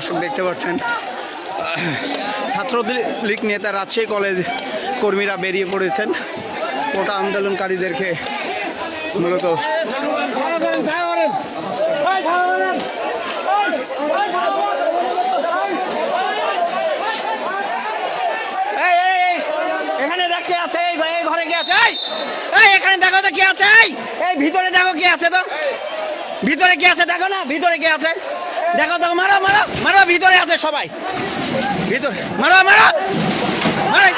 দর্শক দেখতে পাচ্ছেন ছাত্রলীগ নেতা রাজশাহী কলেজ কর্মীরা বেরিয়ে পড়েছেন কোটা আন্দোলনকারীদেরকে মূলত এখানে দেখ কে আছে, এই ঘরে কে আছে, এখানে দেখো তো কে আছে, এই ভিতরে দেখো কে আছে, তো ভিতরে কে আছে দেখো না, ভিতরে কে আছে দেখো তো, মারো মারো মারো, ভিতরে আছে সবাই, ভিতরে মারো মারো মারো।